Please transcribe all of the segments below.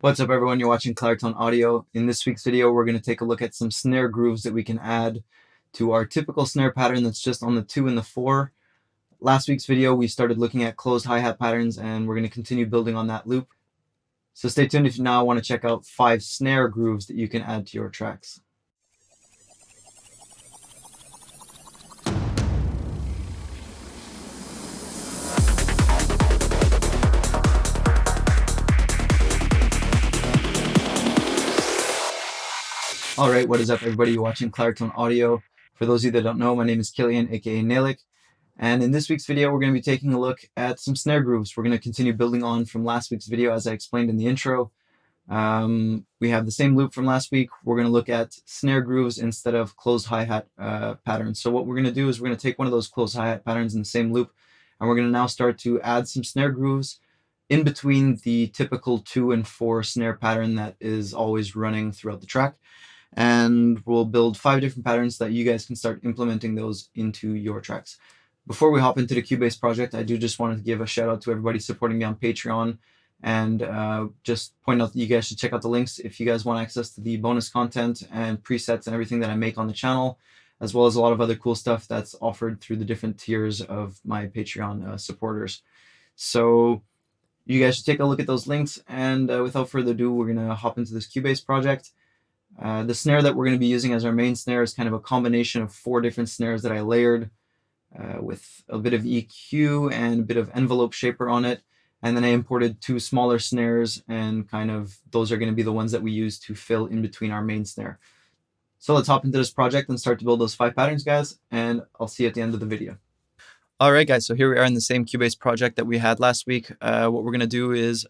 What's up, everyone? You're watching Claritone Audio. In this week's video, we're going to take a look at some snare grooves that we can add to our typical snare pattern that's just on the 2 and the 4. Last week's video, we started looking at closed hi-hat patterns, and we're going to continue building on that loop. So stay tuned if you now want to check out 5 snare grooves that you can add to your tracks. All right, what is up, everybody? You're watching Claritone Audio. For those of you that don't know, my name is Killian, aka Nailik. And in this week's video, we're going to be taking a look at some snare grooves. We're going to continue building on from last week's video, as I explained in the intro. We have the same loop from last week. We're going to look at snare grooves instead of closed hi-hat patterns. So what we're going to do is we're going to take one of those closed hi-hat patterns in the same loop, and we're going to now start to add some snare grooves in between the typical 2 and 4 snare pattern that is always running throughout the track. And we'll build 5 different patterns that you guys can start implementing those into your tracks. Before we hop into the Cubase project, I do just want to give a shout out to everybody supporting me on Patreon, and just point out that you guys should check out the links if you guys want access to the bonus content and presets and everything that I make on the channel, as well as a lot of other cool stuff that's offered through the different tiers of my Patreon supporters. So you guys should take a look at those links, and without further ado, we're going to hop into this Cubase project. The snare that we're going to be using as our main snare is kind of a combination of 4 different snares that I layered with a bit of EQ and a bit of envelope shaper on it. And then I imported 2 smaller snares, and kind of those are going to be the ones that we use to fill in between our main snare. So let's hop into this project and start to build those 5 patterns, guys, and I'll see you at the end of the video. All right, guys, so here we are in the same Cubase project that we had last week. What we're going to do is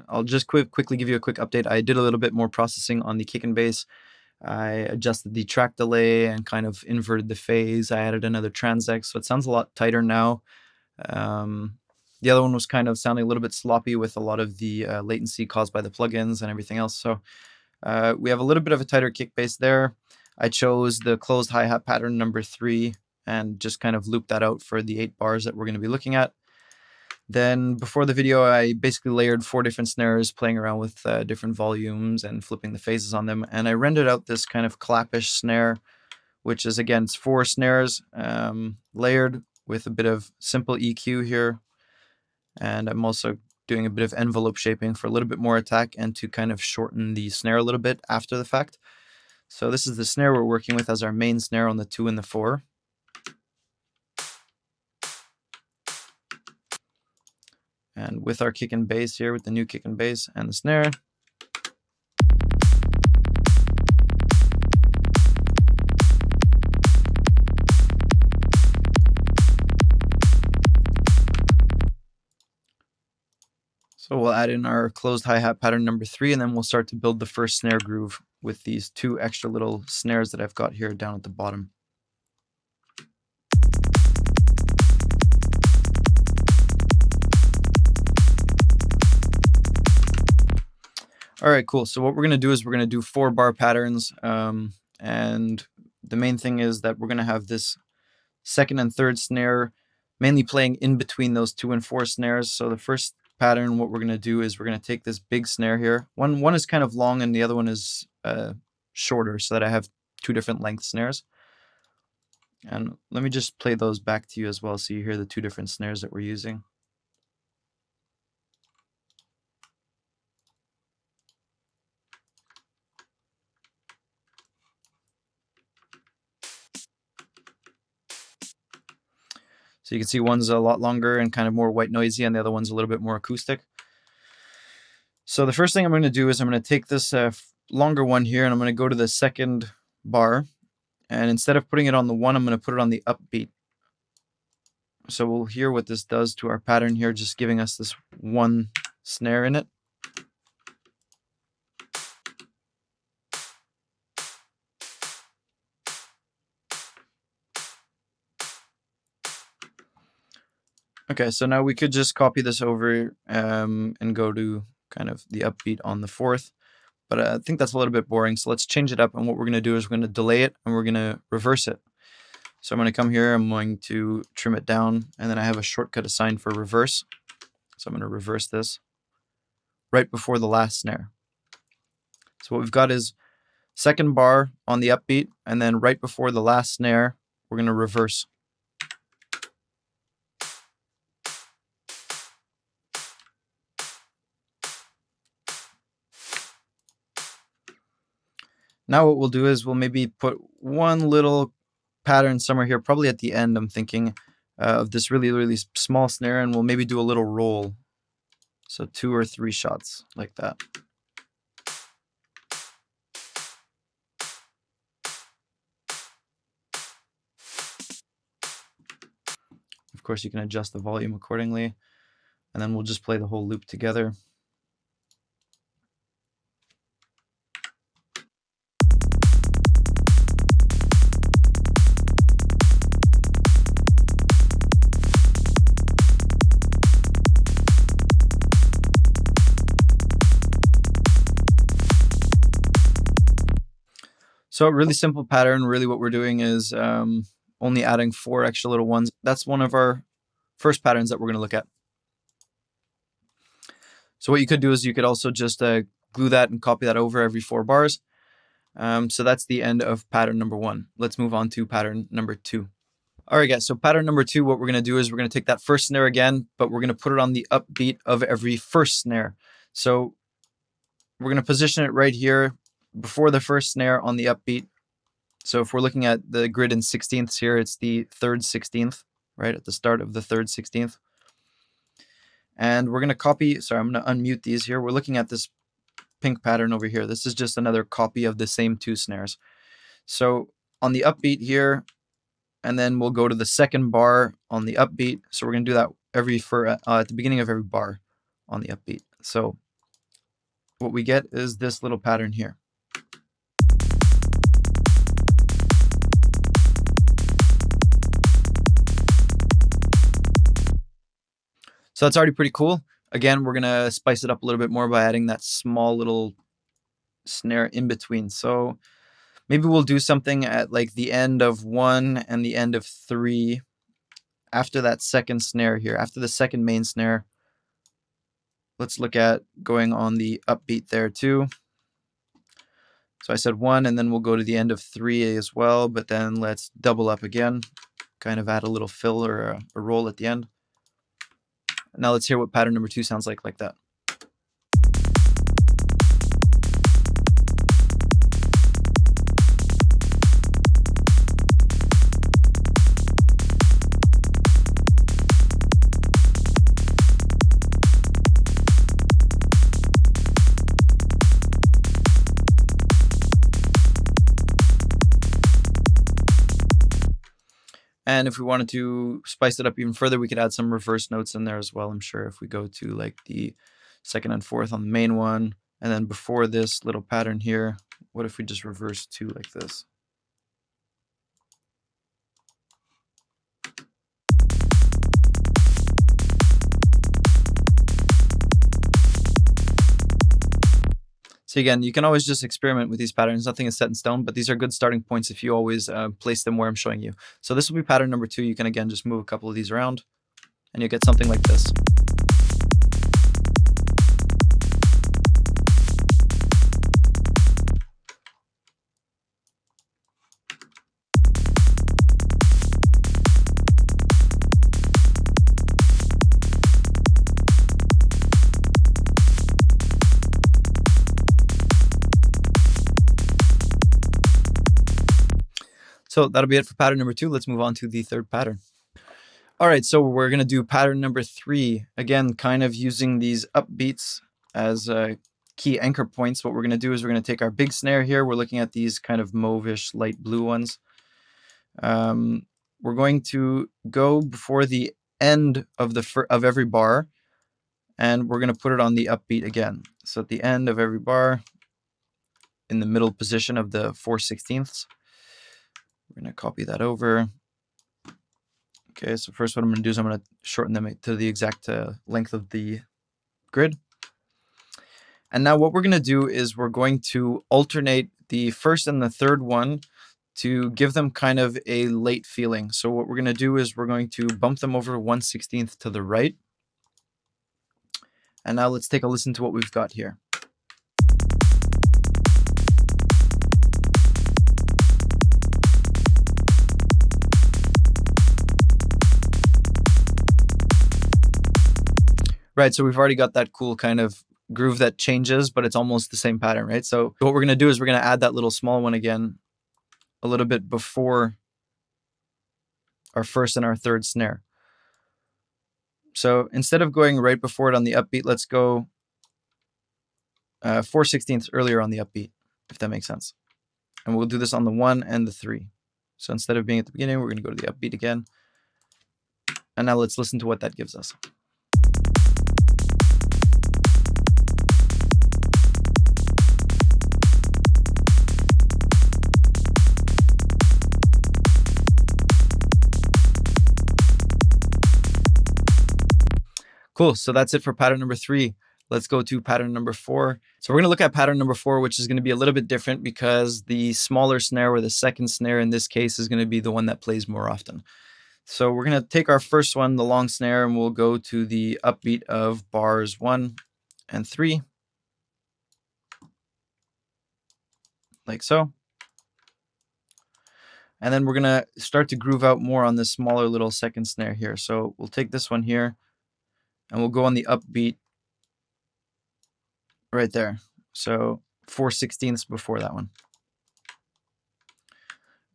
I'll just quickly give you a quick update. I did a little bit more processing on the kick and bass. I adjusted the track delay and kind of inverted the phase. I added another transect, so it sounds a lot tighter now. The other one was kind of sounding a little bit sloppy with a lot of the latency caused by the plugins and everything else. So we have a little bit of a tighter kick bass there. I chose the closed hi-hat pattern number 3 and just kind of looped that out for the 8 bars that we're going to be looking at. Then before the video, I basically layered 4 different snares, playing around with different volumes and flipping the phases on them. And I rendered out this kind of clappish snare, which is, again, it's 4 snares layered with a bit of simple EQ here. And I'm also doing a bit of envelope shaping for a little bit more attack and to kind of shorten the snare a little bit after the fact. So this is the snare we're working with as our main snare on the 2 and the 4. And with our kick and bass here, with the new kick and bass and the snare. So we'll add in our closed hi-hat pattern number 3, and then we'll start to build the first snare groove with these 2 extra little snares that I've got here down at the bottom. All right, cool. So what we're going to do is we're going to do 4 bar patterns. And the main thing is that we're going to have this second and third snare mainly playing in between those 2 and 4 snares. So the first pattern, what we're going to do is we're going to take this big snare here. One is kind of long and the other one is shorter, so that I have 2 different length snares. And let me just play those back to you as well so you hear the 2 different snares that we're using. So you can see one's a lot longer and kind of more white noisy, and the other one's a little bit more acoustic. So the first thing I'm going to do is I'm going to take this longer one here, and I'm going to go to the second bar. And instead of putting it on the 1, I'm going to put it on the upbeat. So we'll hear what this does to our pattern here, just giving us this 1 snare in it. Okay, so now we could just copy this over and go to kind of the upbeat on the 4th. But I think that's a little bit boring, so let's change it up. And what we're going to do is we're going to delay it and we're going to reverse it. So I'm going to come here, I'm going to trim it down, and then I have a shortcut assigned for reverse. So I'm going to reverse this. right before the last snare. So what we've got is second bar on the upbeat, and then right before the last snare, we're going to reverse. Now what we'll do is we'll maybe put one little pattern somewhere here, probably at the end, I'm thinking, of this really, really small snare, and we'll maybe do a little roll. So 2 or 3 shots like that. Of course, you can adjust the volume accordingly, and then we'll just play the whole loop together. So a really simple pattern. Really what we're doing is only adding 4 extra little ones. That's one of our first patterns that we're going to look at. So what you could do is you could also just glue that and copy that over every 4 bars. So that's the end of pattern number 1. Let's move on to pattern number 2. All right, guys, so pattern number 2, what we're going to do is we're going to take that first snare again, but we're going to put it on the upbeat of every first snare. So we're going to position it right here before the first snare on the upbeat. So if we're looking at the grid in 16ths here, it's the 3rd 16th, right at the start of the 3rd 16th. And we're going to copy, sorry, I'm going to unmute these here. We're looking at this pink pattern over here. This is just another copy of the same 2 snares. So on the upbeat here, and then we'll go to the second bar on the upbeat. So we're going to do that at the beginning of every bar on the upbeat. So what we get is this little pattern here. So that's already pretty cool. Again, we're going to spice it up a little bit more by adding that small little snare in between. So maybe we'll do something at like the end of 1 and the end of 3 after that second snare here, after the second main snare. Let's look at going on the upbeat there too. So I said 1, and then we'll go to the end of 3 as well, but then let's double up again, kind of add a little fill or a roll at the end. Now let's hear what pattern number 2 sounds like that. And if we wanted to spice it up even further, we could add some reverse notes in there as well. I'm sure if we go to like the 2nd and 4th on the main one, and then before this little pattern here, what if we just reverse 2 like this? So again, you can always just experiment with these patterns. Nothing is set in stone, but these are good starting points if you always place them where I'm showing you. So this will be pattern number 2. You can again just move a couple of these around and you get something like this. So that'll be it for pattern number 2. Let's move on to the 3rd pattern. All right, so we're going to do pattern number 3. Again, kind of using these upbeats as key anchor points. What we're going to do is we're going to take our big snare here. We're looking at these kind of mauvish light blue ones. We're going to go before the end of every bar, and we're going to put it on the upbeat again. So at the end of every bar, in the middle position of the 4/16ths. We're going to copy that over. Okay, so first what I'm going to do is I'm going to shorten them to the exact length of the grid. And now what we're going to do is we're going to alternate the 1st and the 3rd one to give them kind of a late feeling. So what we're going to do is we're going to bump them over 1/16th to the right. And now let's take a listen to what we've got here. Right, so we've already got that cool kind of groove that changes, but it's almost the same pattern, right? So what we're gonna do is we're gonna add that little small one again a little bit before our first and our third snare. So instead of going right before it on the upbeat, let's go 4/16 earlier on the upbeat, if that makes sense. And we'll do this on the 1 and the 3. So instead of being at the beginning, we're gonna go to the upbeat again. And now let's listen to what that gives us. Cool, so that's it for pattern number 3. Let's go to pattern number 4. So we're gonna look at pattern number 4, which is gonna be a little bit different because the smaller snare, or the second snare in this case, is gonna be the one that plays more often. So we're gonna take our first one, the long snare, and we'll go to the upbeat of bars 1 and 3. Like so. And then we're gonna start to groove out more on this smaller little second snare here. So we'll take this one here, and we'll go on the upbeat right there. So 4/16 before that one.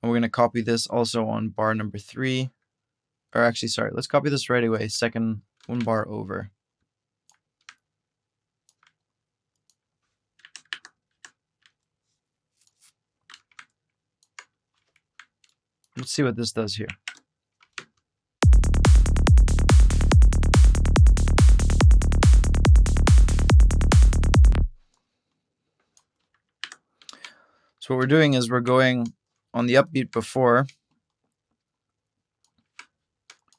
And we're going to copy this also on bar number 3. Or actually, sorry, let's copy this right away. Second, 1 bar over. Let's see what this does here. So what we're doing is we're going on the upbeat before,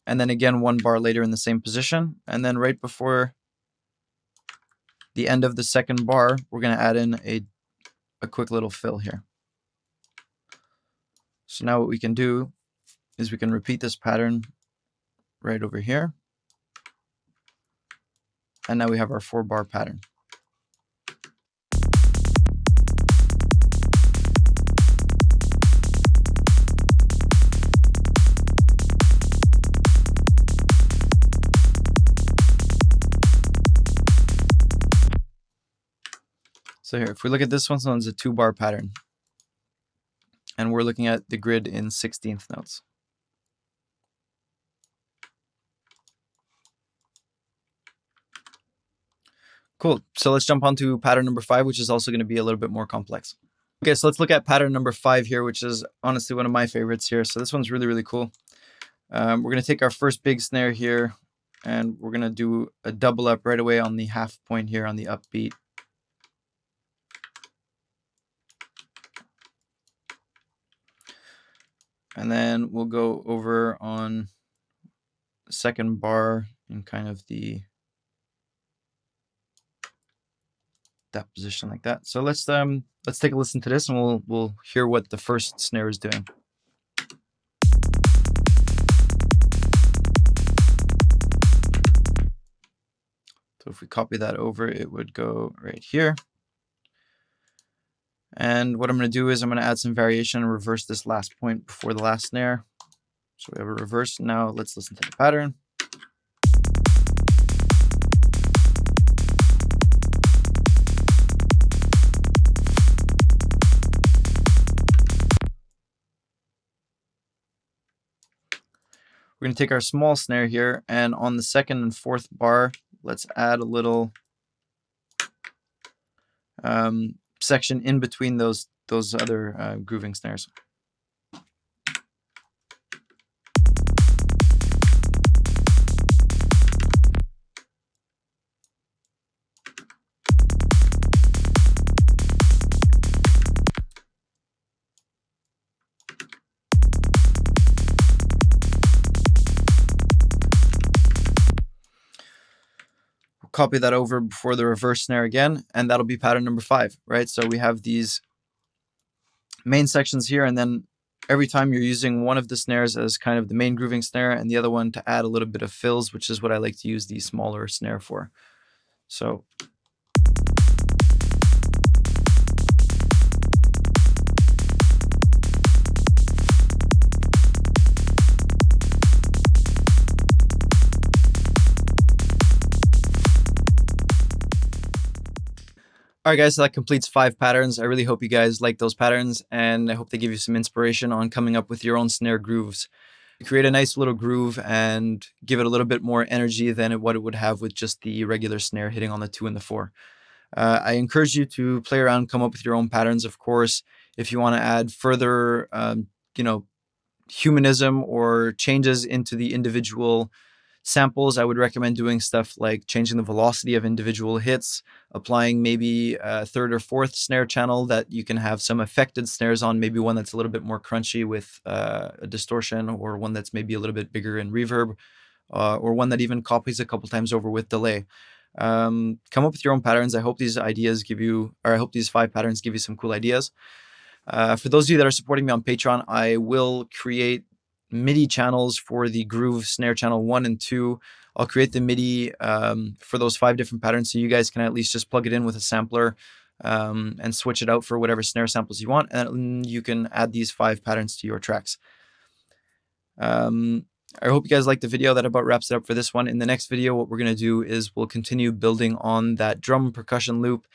and then again 1 bar later in the same position, and then right before the end of the second bar, we're going to add in a quick little fill here. So now what we can do is we can repeat this pattern right over here, and now we have our 4-bar pattern. So here, if we look at this one, it's a 2-bar pattern. And we're looking at the grid in 16th notes. Cool, so let's jump on to pattern number 5, which is also going to be a little bit more complex. Okay, so let's look at pattern number 5 here, which is honestly one of my favorites here. So this one's really, really cool. We're going to take our first big snare here, and we're going to do a double up right away on the half point here on the upbeat. And then we'll go over on the second bar in kind of that position like that. So let's take a listen to this, and we'll hear what the first snare is doing. So if we copy that over, it would go right here. And what I'm going to do is I'm going to add some variation and reverse this last point before the last snare. So we have a reverse. Now let's listen to the pattern. We're going to take our small snare here, and on the second and fourth bar, let's add a little section in between those other grooving snares. Copy that over before the reverse snare again, and that'll be pattern number 5, right? So we have these main sections here, and then every time you're using one of the snares as kind of the main grooving snare and the other one to add a little bit of fills, which is what I like to use the smaller snare for. So all right, guys, so that completes 5 patterns. I really hope you guys like those patterns, and I hope they give you some inspiration on coming up with your own snare grooves. Create a nice little groove and give it a little bit more energy than what it would have with just the regular snare hitting on the 2 and the 4. I encourage you to play around, come up with your own patterns, of course. If you want to add further, humanism or changes into the individual samples, I would recommend doing stuff like changing the velocity of individual hits, applying maybe a 3rd or 4th snare channel that you can have some affected snares on, maybe one that's a little bit more crunchy with a distortion, or one that's maybe a little bit bigger in reverb, or one that even copies a couple times over with delay. Come up with your own patterns. I hope these ideas give you, or I hope these 5 patterns give you some cool ideas. For those of you that are supporting me on Patreon, I will create MIDI channels for the groove snare channel 1 and 2. I'll create the MIDI for those 5 different patterns, so you guys can at least just plug it in with a sampler and switch it out for whatever snare samples you want, and you can add these 5 patterns to your tracks. I hope you guys liked the video. That about wraps it up for this one. In the next video, what we're going to do is we'll continue building on that drum percussion loop,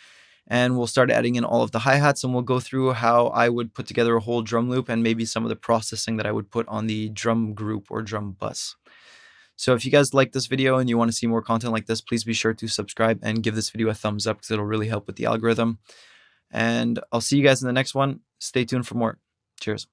and we'll start adding in all of the hi-hats, and we'll go through how I would put together a whole drum loop and maybe some of the processing that I would put on the drum group or drum bus. So if you guys like this video and you want to see more content like this, please be sure to subscribe and give this video a thumbs up, because it'll really help with the algorithm. And I'll see you guys in the next one. Stay tuned for more. Cheers.